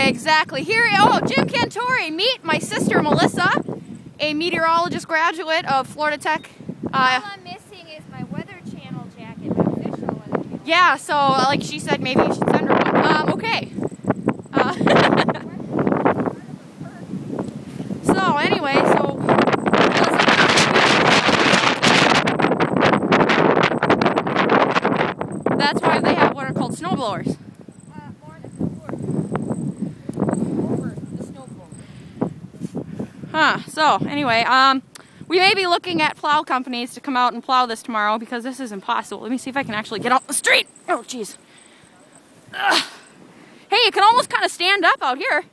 Exactly. Here, oh, Jim Cantore, meet my sister Melissa, a meteorologist graduate of Florida Tech. All I'm missing is my Weather Channel jacket, my official Weather Channel. Yeah, so like she said, maybe you should send her one. Okay. So anyway, that's why they have what are called snowblowers. So anyway, we may be looking at plow companies to come out and plow this tomorrow because this is impossible. Let me see if I can actually get out the street. Oh, jeez. Hey, you can almost kind of stand up out here.